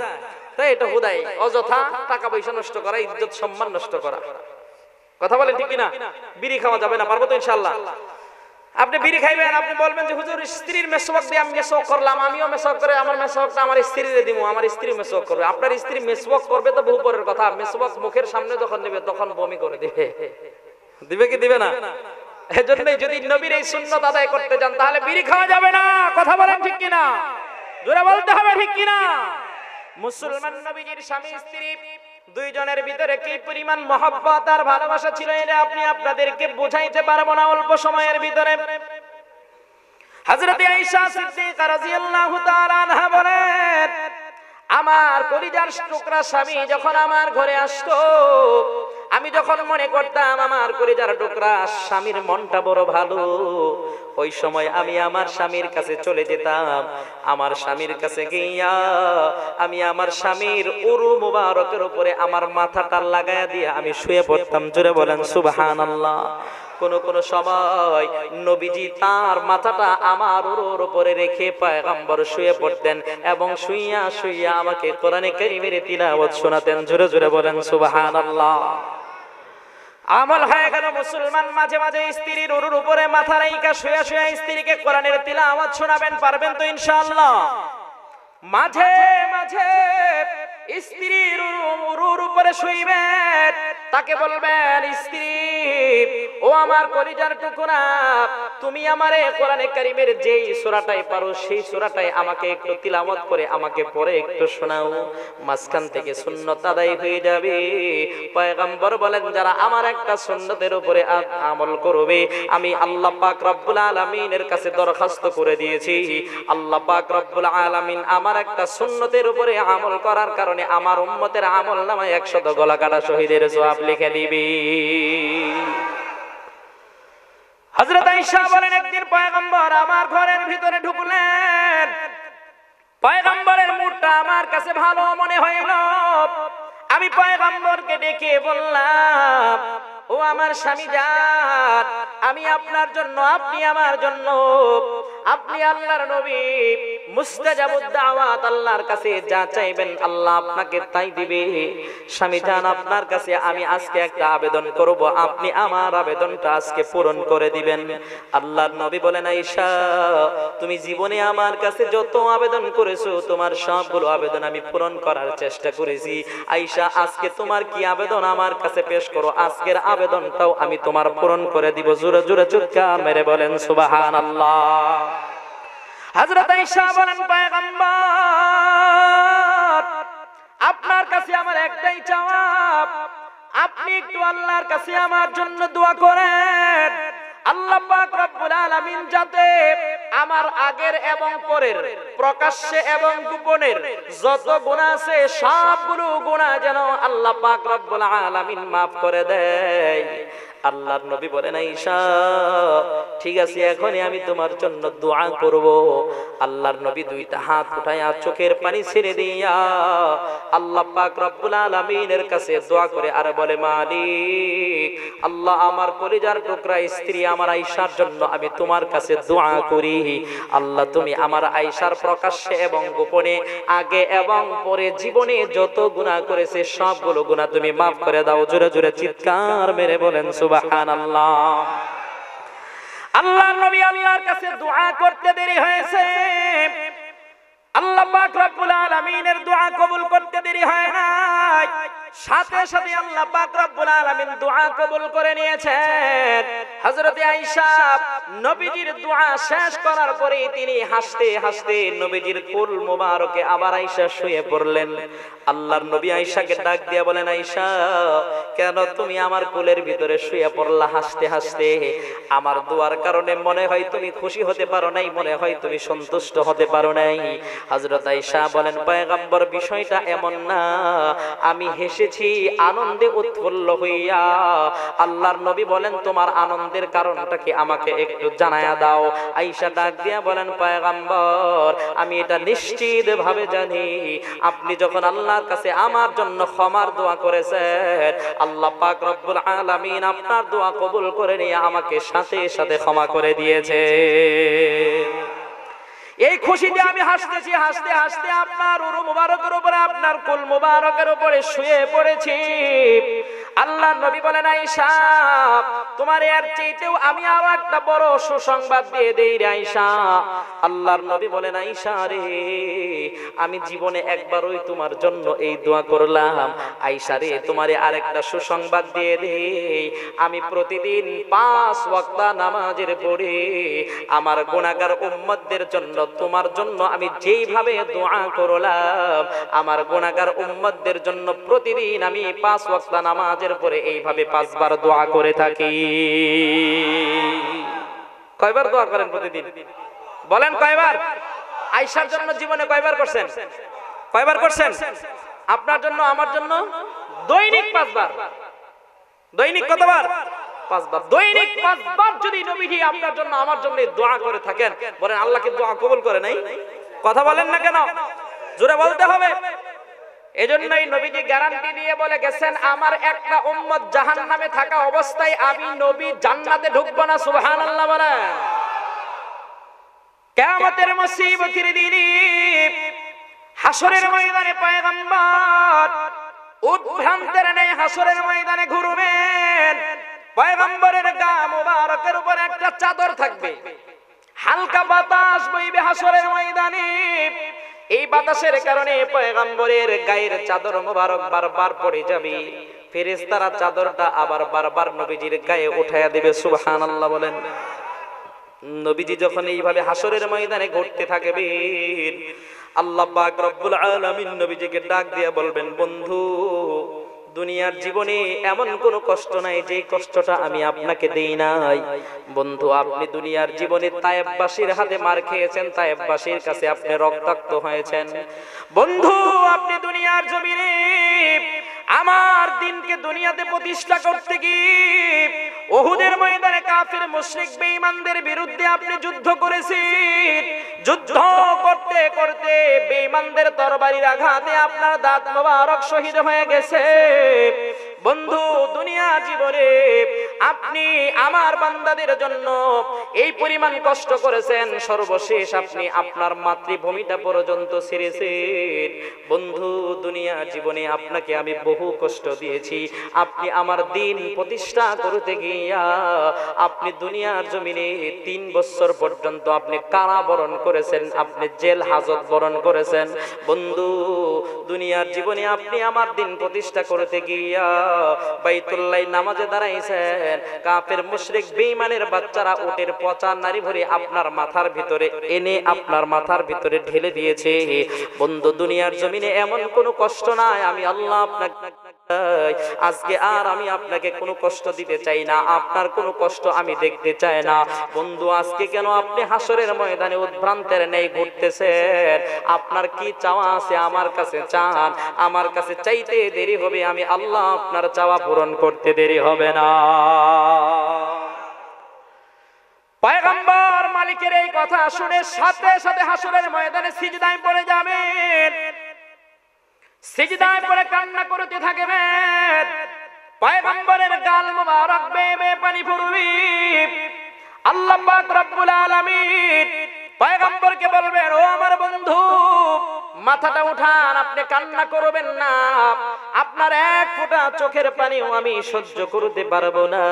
Speaker 1: তাই এটা হুদাই অযথা টাকা পয়সা নষ্ট করা, ইজ্জত সম্মান নষ্ট করা। কথা বলেন ঠিক কিনা? বিড়ি খাওয়া যাবে না, পারবো তো ইনশাআল্লাহ। আপনি বিড়ি খাইবেন, আপনি বলবেন যে হুজুর স্ত্রীর মেসওয়াক দিয়ে আমি মেসওয়াক করলাম, আমিও মেসওয়াক করে আমার মেসওয়াকটা আমার স্ত্রীরে দিব, আমার স্ত্রী মেসওয়াক করবে। আপনার স্ত্রী মেসওয়াক করবে তো বহু পরের কথা, মেসওয়াক মুখের সামনে যখন নেবে তখন বমি করে দিবে। দিবে কি দিবে না? এজন্যই যদি নবীর এই সুন্নাত আদায় করতে যান তাহলে বিড়ি খাওয়া যাবে না। কথা বলেন ঠিক কিনা? জোরে বলতে হবে ঠিক কিনা? মুসলমান নবীজির স্বামী স্ত্রী দুইজনের ভিতরে কি পরিমাণ মহব্বত আর ভালোবাসা ছিল এটা আপনি আপনাদেরকে বোঝাইতে পারবো না অল্প সময়ের ভিতরে। হযরত আয়েশা সিদ্দিকা রাদিয়াল্লাহু তাআলা আনহা বলেন, আমার কলিজার টুকরা স্বামী যখন আমার ঘরে আসতো, আমি যখন মনে করতাম আমার কলিজার টুকরা স্বামীর মনটা বড় ভালো, ওই সময় আমি আমার স্বামীর কাছে চলে যেতাম। আমার স্বামীর কাছে গিয়া আমি আমার স্বামীর উরু মুবারকের উপরে আমার মাথাটা লাগায়া দিয়ে আমি শুয়ে পড়তাম। জোরে বলেন সুবহানাল্লাহ। কোন কোন সময় নবীজি তার মাথাটা আমার উরুর উপরে রেখে পয়গম্বর শুয়ে পড়তেন এবং শুইয়া শুইয়া আমাকে কোরআনে কারীমের তিলাওয়াত শোনাতেন। জোরে জোরে বলেন সুবহানাল্লাহ। আমল হয়ে গেল মুসলমান মাঝে মাঝে স্ত্রীর উরুর উপরে মাথা রাইখা শুয়ে শুয়ে স্ত্রীকে কোরআনের তিলাওয়াত শোনাবেন, পারবেন তো ইনশাআল্লাহ? মাঝে মাঝে স্ত্রীর উরুর উপরে শুইবেন, তাকে বলবেন, স্ত্রী ও আমার কলিজার টুকরা, তুমি আমারে কোরআনে কারীমের যেই সূরাটাই পারো সেই সূরাটাই আমাকে একটু তিলাওয়াত করে আমাকে পড়ে একটু শোনাও। মাঝখান থেকে সুন্নাত আদায় হয়ে যাবে। পয়গম্বর বলেন, যারা আমার একটা সুন্নতের উপরে আমল করবে, আমি আল্লাহ পাক রব্বুল আলামিনের কাছে দরখাস্ত করে দিয়েছি, আল্লাহ পাক রব্বুল আলামিন আমার একটা সুন্নতের উপরে আমল করার কারণে আমার উম্মতের আমল নামায় 100 গলা কাটা শহীদের সওয়াব লিখে দিবি। হযরত আয়েশা বলেন, একদিন পয়গম্বর আমার ঘরের ভিতরে ঢুকলেন। পয়গম্বরের মুখটা আমার কাছে ভালো মনে হইল। আমি পয়গম্বরকে ডেকে বললাম, ও আমার স্বামী জান, আমি আপনার জন্য, আপনি আমার জন্য, আপনি আল্লাহর নবী, মুস্তাজাবুদ দাওয়াত, আল্লাহর কাছে যা চাইবেন আল্লাহ আপনাকে তাই দিবে। স্বামী জান, আপনার কাছে আমি আজকে একটা আবেদন করব, আপনি আমার আবেদনটা আজকে পূরণ করে দিবেন। আল্লাহর নবী বলেন, আয়েশা, তুমি জীবনে আমার কাছে যত আবেদন করেছো তোমার সবগুলো আবেদন আমি পূরণ করার চেষ্টা করেছি। আয়েশা, আজকে তোমার কি আবেদন আমার কাছে পেশ করো, আজকের আবেদনটাও আমি তোমার পূরণ করে দিব। জোরে জোরে চিৎকার মেরে বলেন সুবহানাল্লাহ। হযরত আয়েশা বলেন, পয়গম্বর, আপনার কাছে আমার একটাই চাওয়া, আপনি একটু আল্লাহর কাছে আমার জন্য দোয়া করেন। আল্লাহ পাক রব্বুল আলামিন যাতে আমার আগের এবং পরের, প্রকাশ্যে এবং গোপনের যত গুনাহ আছে সবগুলো গুনাহ যেন আল্লাহ পাক রব্বুল আলামিন maaf করে দেয়। আল্লাহর নবী বলেন, আয়েশা ঠিক আছে, এখনই আমি তোমার জন্য দোয়া করব। আল্লাহর নবী দুইটা হাত উঠায়া চোখের পানি ছেড়ে দিয়া আল্লাহ পাক রব্বুল আলামিনের কাছে দোয়া করে আর বলে, মালিক আল্লাহ, আমার কলিজার টুকরা স্ত্রী আমার আয়েশার জন্য আমি তোমার কাছে দোয়া করি। আল্লাহ, তুমি আমার আয়েশার প্রকাশ্যে এবং গোপনে, আগে এবং পরে জীবনে যত গুনাহ করেছে সবগুলো গুনাহ তুমি maaf করে দাও। জোরে জোরে চিৎকার মেরে বলেন সুবহানাল্লাহ। আল্লাহর নবী আল্লাহর কাছে দোয়া করতে দেরি হয়েছে, আল্লাহ পাক রব্বুল আলামিনের দোয়া কবুল করতে দেরি হয় নাই। সাথে সাথে আল্লাহ পাক রব্বুল আলামিন দোয়া কবুল করে নিয়েছেন। হযরত আয়েশা নবীজির দোয়া শেষ করার পরে তিনি হাসতে হাসতে নবীজির কোল মোবারকে আবার আয়েশা শুয়ে পড়লেন। আল্লাহর নবী আয়েশাকে ডাক দিয়ে বলেন, আয়েশা, কেন তুমি আমার কোলের ভিতরে শুয়ে পড়লা হাসতে হাসতে? আমার দোয়ার কারণে মনে হয় তুমি খুশি হতে পারো নাই, মনে হয় তুমি সন্তুষ্ট হতে পারো নাই। হযরত আয়েশা বলেন, পয়গম্বর, বিষয়টা এমন না, আমি হেসেছি আনন্দে উৎফুল্ল হইয়া। আল্লাহর নবী বলেন, তোমার আনন্দের কারণটা কি আমাকে একটু জানায়া দাও। আয়েশা ডাক দিয়া বলেন, পয়গম্বর, আমি এটা নিশ্চিত ভাবে জানি, আপনি যখন আল্লাহর কাছে আমার জন্য ক্ষমার দোয়া করেছেন, আল্লাহ পাক রব্বুল আলামিন আপনার দোয়া কবুল করে নিয়ে আমাকে সাথে সাথে ক্ষমা করে দিয়েছে। এই খুশিতে আমি হাসতেছি, হাসতে হাসতে আপনার উরু মুবারকের উপরে, আপনার কুল মুবারকের উপরে শুয়ে পড়েছি। আল্লাহর নবী বলেন, আয়েশা, তোমার এর চাইতেও আমি আরো একটা বড় সুসংবাদ দিয়ে দেই রে আয়েশা। আল্লাহর নবী বলেন, আয়েশা রে, আমি জীবনে একবারই তোমার জন্য এই দোয়া করলাম, আয়েশা রে তোমারে আরেকটা সুসংবাদ দিয়ে দেই, আমি প্রতিদিন 5 ওয়াক্ত নামাজের পরে আমার গুনাহগার উম্মতদের জন্য তোমার জন্য আমি যেইভাবে দোয়া করলাম, আমার গুনাহগার উম্মতদের জন্য প্রতিদিন আমি 5 ওয়াক্ত নামাজের পরে এইভাবে 5 বার দোয়া করে থাকি। কয়বার দোয়া করেন প্রতিদিন? বলেন কয়বার? আয়েশার জন্য জীবনে কয়বার করছেন? কয়বার করছেন? আপনার জন্য আমার জন্য দৈনিক 5 বার। দৈনিক কতবার? 5 বার। দৈনিক 5 বার যদি নবীজি আপনার জন্য আমার জন্য দোয়া করে থাকেন, বলেন আল্লাহ কি দোয়া কবুল করে নাই? কথা বলেন না কেন? জোরে বলতে হবে। এজন্যই নবীজি গ্যারান্টি দিয়ে বলে গেছেন, আমার একটা উম্মত জাহান্নামে থাকা অবস্থায় আমি নবী জান্নাতে ঢুকবো না। সুবহানাল্লাহ বলেন। কিয়ামতের মুসিবতের দিনে হাসরের ময়দানে পয়গম্বর উদ্ভ্রান্তের ন্যায় হাসরের ময়দানে ঘুরবেন। পয়গম্বরের গা মুবারকের উপর একটা চাদর থাকবে, হালকা বাতাস বইবে হাসরের ময়দানে। এই বাতাসের কারণে পয়গম্বরের গায়ের চাদর মুবারক বারবার পড়ে যাবে, ফেরেশতারা চাদরটা আবার বারবার নবীজির গায়ে উঠায়া দিবে। সুবহানাল্লাহ বলেন। নবীজি যখন এইভাবে হাসরের ময়দানে ঘুরতে থাকবেন, আল্লাহ পাক রব্বুল আলামিন নবীজিকে ডাক দিয়ে বলবেন, বন্ধু দুনিয়ার জীবনে এমন কোন কষ্ট নাই যে কষ্টটা আমি আপনাকে দেই নাই। বন্ধু আপনি দুনিয়ার জীবনে তায়েববাসীর হাতে মার খেয়েছেন, তায়েববাসীর কাছে আপনি রক্তাক্ত হয়েছেন। বন্ধু আপনি দুনিয়ার জমিনে আমার দিনকে দুনিয়াতে প্রতিষ্ঠা করতে গিয়ে উহুদের ময়দানে কাফির মুশরিক বেঈমানদের বিরুদ্ধে আপনি যুদ্ধ করেছেন। যুদ্ধ করতে করতে বেঈমানদের তরবারির আঘাতে আপনার দাঁত মোবারক শহীদ হয়ে গেছে। বন্ধু দুনিয়া জীবনে আপনি আমার বান্দাদের জন্য এই পরিমাণ কষ্ট করেছেন, সর্বশেষ আপনি আপনার মাতৃভূমিটা পর্যন্ত ছেড়েছেন। বন্ধু দুনিয়া জীবনে আপনাকে আমি বহু কষ্ট দিয়েছি, আপনি আমার দিন প্রতিষ্ঠা করতে গিয়া আপনি দুনিয়ার জমিনে 3 বছর পর্যন্ত আপনি কারাবরণ করেছেন, আপনি জেল হাজত বরণ করেছেন। বন্ধু দুনিয়ার জীবনে আপনি আমার দিন প্রতিষ্ঠা করতে গিয়া বাইতুল্লাহ নামাজে দাঁড়াইছেন, কাফের মুশরিক বেঈমানের বাচ্চারা উটের পচা নারী ভরে আপনার মাথার ভিতরে এনে আপনার মাথার ভিতরে ঢেলে দিয়েছে। বন্ধু দুনিয়ার জমিনে এমন কোনো কষ্ট নাই, আমি আল্লাহ আপনাকে আজকে আর আমি আপনাকে কোনো কষ্ট দিতে চাই না, আপনার কোনো কষ্ট আমি দেখতে চাই না। বন্ধু আজকে কেন আপনি হাসরের ময়দানে উদ্ভ্রান্তের নেই ঘুরতেছেন? আপনার কি চাওয়া আছে আমার কাছে চান, আমার কাছে চাইতে দেরি হবে, আমি আল্লাহ আপনার চাওয়া পূরণ করতে দেরি হবে না। পয়গম্বর মালিকের এই কথা শুনে সাথে সাথে হাসরের ময়দানে সিজদায় পড়ে যাবেন, সিজদায় পড়ে কান্না করতে থাকবেন। পয়গম্বরের গাল মুবারক বেয়ে বেয়ে পানি পড়বে। আল্লাহ পাক রব্বুল আলামিন পয়গম্বরকে বলবেন, ও আমার বন্ধু মাথাটা উঠান, আপনি কান্না করবেন না, আপনার এক ফোঁটা চোখের পানিও আমি সহ্য করতে পারবো না।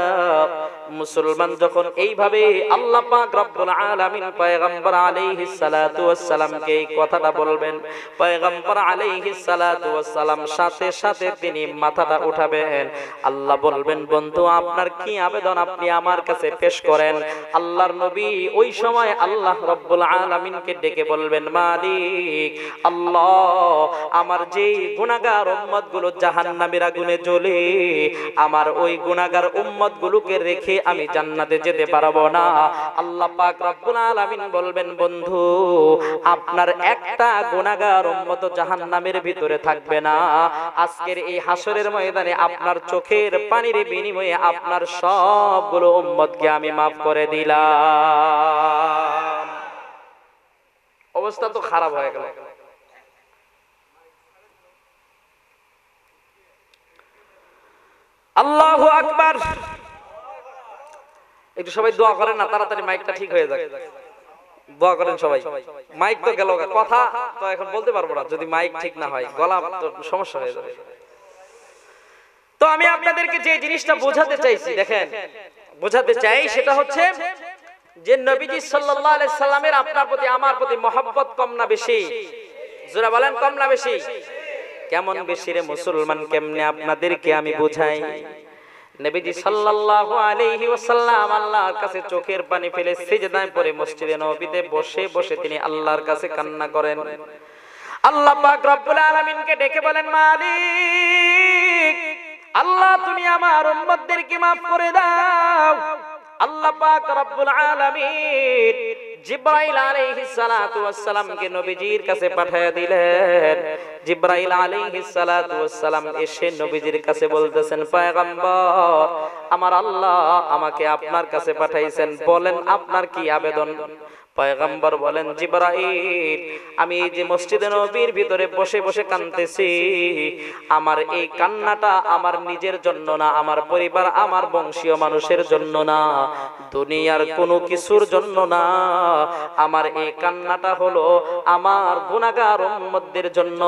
Speaker 1: মুসলমান যখন এইভাবে আল্লাহ পাক রব্বুল আলামিন পয়গম্বর আলাইহিস সালাতু ওয়াস সালামকে এই কথাটা বলবেন, পয়গম্বর আলাইহিস সালাতু ওয়াস সালাম সাথে সাথে তিনি মাথাটা উঠাবেন। আল্লাহ বলবেন, বন্ধু আপনার কি আবেদন আপনি আমার কাছে পেশ করেন। আল্লাহর নবী ওই সময় আল্লাহ রব্বুল আলামিনকে ডেকে বলবেন, মালিক আল্লাহ আমার যেই গুনাহগার উম্মত গুলো জাহান্নামের আগুনে জ্বলে, আমার ওই গুনাহগার উম্মত গুলোকে রেখে আমি জান্নাতে যেতে পারবো না। আল্লাহ পাক রব্বুল আলামিন বলবেন, বন্ধু আপনার একটা গুনাহগার উম্মত জাহান্নামের ভিতরে থাকবে না। আজকের এই হাসরের ময়দানে আপনার চোখের পানির বিনিময়ে আপনার সবগুলো উম্মতকে আমি মাফ করে দিলাম। অবস্থা তো খারাপ হয়ে গেল। আল্লাহু আকবার। একটু সবাই দোয়া করেন না, তাড়াতাড়ি মাইকটা ঠিক হয়ে যাক। দোয়া করেন সবাই। মাইক তো গেল, কথা তো এখন বলতে পারবো না যদি মাইক ঠিক না হয়, গলা তো সমস্যা হয়ে যাবে। তো আমি আপনাদেরকে যে জিনিসটা বোঝাতে চাইছি, দেখেন বোঝাতে চাই সেটা হচ্ছে যে নবীজি সাল্লাল্লাহু আলাইহি সাল্লামের আপনার প্রতি আমার প্রতি মহব্বত কম না বেশি? জোরে বলেন কম না বেশি? কেমন বেশি রে মুসলমান, কেমনে আপনাদেরকে আমি বুঝাই। নবীজি সাল্লাল্লাহু আলাইহি ওয়াসাল্লাম আল্লাহর কাছে চোখের পানি ফেলে সিজদায় পড়ে মসজিদে নববীতে বসে বসে তিনি আল্লাহর কাছে কান্না করেন। আল্লাহ পাক রব্বুল আলামিনকে ডেকে বলেন, মালিক আল্লাহ তুমি আমার উম্মতদেরকে maaf করে দাও। আল্লাহ পাক রব্বুল আলামিন জিবরাইল আলাইহিস সালাতু ওয়াস সালামকে নবীজির কাছে পাঠিয়ে দিলেন। জিবরাইল আলাইহিস সালাতু ওয়াস সালাম এসে নবীজির কাছে বলতেছেন, পয়গম্বর আমার আল্লাহ আমাকে আপনার কাছে পাঠাইছেন, বলেন আপনার কি আবেদন। পয়গম্বর বলেন, জিবরাইল আমি এই যে মসজিদে নববীর ভিতরে বসে বসে কাঁদতেছি, আমার এই কান্নাটা আমার নিজের জন্য না, আমার পরিবার আমার বংশীয় মানুষের জন্য না, দুনিয়ার কোনো কিছুর জন্য না, আমার এই কান্নাটা হলো আমার গুনাহগার উম্মতদের জন্য।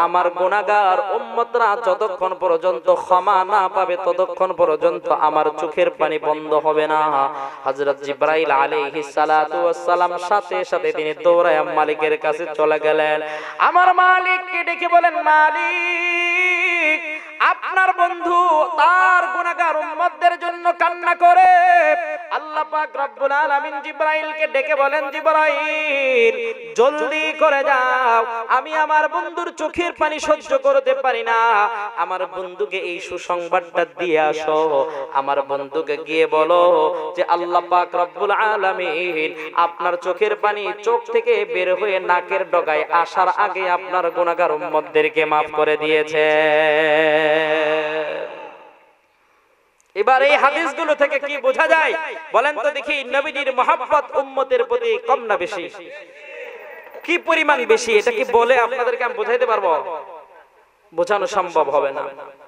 Speaker 1: আমার গুনাহগার উম্মতরা যতক্ষণ পর্যন্ত ক্ষমা না পাবে ততক্ষণ পর্যন্ত আমার চোখের পানি বন্ধ হবে না। হযরত জিবরাইল আলাইহিস সালাতু ওয়াস সালাম সাথে সাথে তিনি দৌড়ায় মালিকের কাছে চলে গেলেন। আমার মালিককে ডেকে বলেন, মালিক আপনার বন্ধু তার গুনাহগার উম্মতদের জন্য কান্না করে। আল্লাহ পাক রব্বুল আলামিন জিবরাইলকে ডেকে বলেন, জিবরাইল জলদি করে যাও, আমি আমার বন্ধুর চোখের পানি সহ্য করতে পারি না, আমার বন্ধুকে এই সুসংবাদটা দিয়ে আসো। আমার বন্ধুকে গিয়ে বলো যে আল্লাহ পাক রব্বুল আলামিন আপনার চোখের পানি চোখ থেকে বের হয়ে নাকের ডগায় আসার আগে আপনার গুনাহগার উম্মতদেরকে maaf করে দিয়েছে। এবার এই হাদিসগুলো থেকে কি বোঝা যায় বলেন তো দেখি? নবীজির মহব্বত উম্মতের প্রতি কম না বেশি? কি পরিমাণ বেশি, এটা কি বলে আপনাদেরকে আমি বোঝাইতে পারবো? বোঝানো সম্ভব হবে না।